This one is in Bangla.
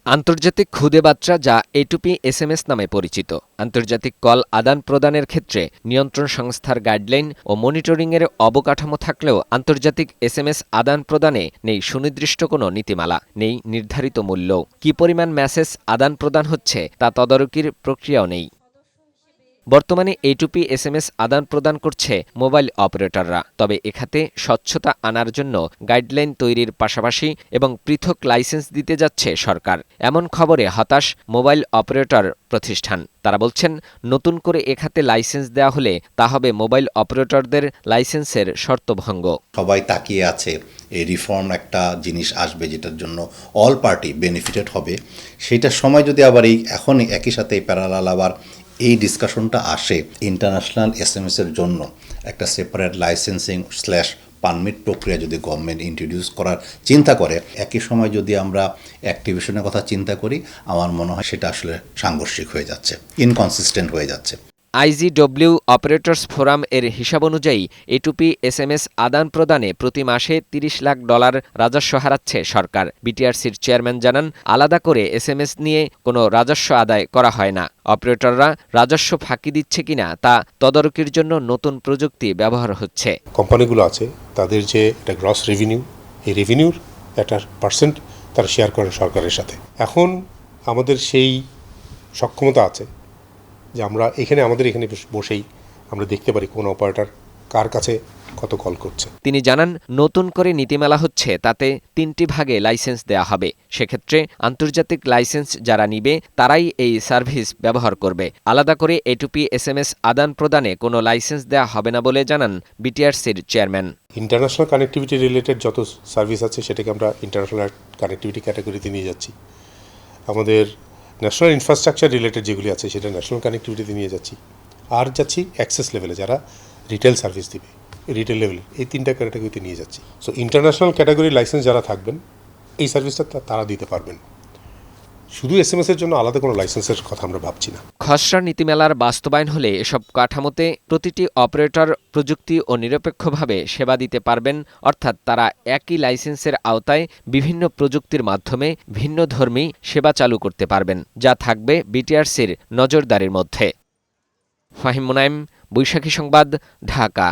আন্তর্জাতিক খুদে বার্তা যা এটুপি এসএমএস নামে পরিচিত। আন্তর্জাতিক কল আদান প্রদানের ক্ষেত্রে নিয়ন্ত্রণ সংস্থার গাইডলাইন ও মনিটরিংয়ের অবকাঠামো থাকলেও আন্তর্জাতিক এসএমএস আদান প্রদানে নেই সুনির্দিষ্ট কোনো নীতিমালা, নেই নির্ধারিত মূল্য। কী পরিমাণ মেসেজ আদান প্রদান হচ্ছে তা তদারকির প্রক্রিয়াও নেই। বর্তমানে এটুপি এসএমএস আদান প্রদান করছে মোবাইল অপারেটররা। তবে এখাতে স্বচ্ছতা আনার জন্য গাইডলাইন তৈরির পাশাপাশি এবং পৃথক লাইসেন্স দিতে যাচ্ছে সরকার। এমন খবরে হতাশ মোবাইল অপারেটর প্রতিষ্ঠান। তারা বলছেন, নতুন করে এখাতে লাইসেন্স দেওয়া হলে তা হবে মোবাইল অপারেটরদের লাইসেন্সের শর্তভঙ্গ। সবাই তাকিয়ে আছে এই রিফর্ম একটা জিনিস আসবে যেটার জন্য অল পার্টি বেনিফিটেড হবে। সেটার সময় যদি আবার এখনই একই সাথে প্যারালাল আবার এই ডিসকাশনটা আসে, ইন্টারন্যাশনাল এসএমএস এর জন্য একটা সেপারেট লাইসেন্সিং / পারমিট প্রক্রিয়া যদি গভর্নমেন্ট ইন্ট্রোডিউস করার চিন্তা করে, একই সময় যদি আমরা অ্যাক্টিভেশনের কথা চিন্তা করি, আমার মনে হয় সেটা আসলে সাংঘর্ষিক হয়ে যাচ্ছে, ইনকনসিস্টেন্ট হয়ে যাচ্ছে। IGW অপারেটরস ফোরাম এর হিসাব অনুযায়ী এটুপি এসএমএস আদান প্রদানে প্রতি মাসে $30 লাখ রাজস্ব হারাচ্ছে সরকার। বিটিআরসির চেয়ারম্যান জানান, আলাদা করে এসএমএস নিয়ে কোনো রাজস্ব আদায় করা হয় না। অপারেটররা রাজস্ব ফাঁকি দিচ্ছে কিনা তা তদারকির জন্য নতুন প্রযুক্তি ব্যবহার হচ্ছে। কোম্পানিগুলো আছে, তাদের যে একটা গ্রস রেভিনিউ, এই রেভিনিউর একটা পার্সেন্ট তারা শেয়ার করেন সরকারের সাথে। এখন আমাদের সেই সক্ষমতা আছে যে আমরা আমাদের এখানে বসেই আমরা দেখতে পারি কোন অপারেটর কার কাছে কত কল করছে। তিনি জানান, নতুন করে নীতিমালা হচ্ছে, তাতে 3টি ভাগে লাইসেন্স দেয়া হবে। সেক্ষেত্রে আন্তর্জাতিক লাইসেন্স যারা নিবে তারাই এই সার্ভিস ব্যবহার করবে। আলাদা করে এটুপি এসএমএস আদান প্রদানে কোনো লাইসেন্স দেয়া হবে না বলে জানান বিটিআরসির চেয়ারম্যান। ইন্টারন্যাশনাল কানেক্টিভিটি রিলেটেড যত সার্ভিস আছে সেটাকে আমরা ইন্টারন্যাশনাল কানেক্টিভিটি ক্যাটাগরিতে নিয়ে যাচ্ছি। আমাদের ন্যাশনাল ইনফ্রাস্ট্রাকচার রিলেটেড যেগুলি আছে সেটা ন্যাশনাল কানেক্টিভিটিতে নিয়ে যাচ্ছি। আর যাচ্ছি অ্যাক্সেস লেভেলে, যারা রিটেল সার্ভিস দিবে রিটেল লেভেলে, এই 3টা ক্যাটাগরিতে নিয়ে যাচ্ছি। সো ইন্টারন্যাশনাল ক্যাটাগরি লাইসেন্স যারা থাকবেন এই সার্ভিসটা তারা দিতে পারবেন। শুধু এসএমএস এর জন্য আলাদা কোনো লাইসেন্সের কথা আমরা ভাবছি না। খসড়া নীতিমালার বাস্তবায়ন হলে এসব কাঠামোতে প্রতিটি অপারেটর প্রযুক্তি ও নিরপেক্ষভাবে সেবা দিতে পারবেন। অর্থাৎ তারা একই লাইসেন্সের আওতায় বিভিন্ন প্রযুক্তির মাধ্যমে ভিন্নধর্মী সেবা চালু করতে পারবেন, যা থাকবে বিটিআরসির নজরদারির মধ্যে। ফাহিম মুনাইম, বৈশাখী সংবাদ, ঢাকা।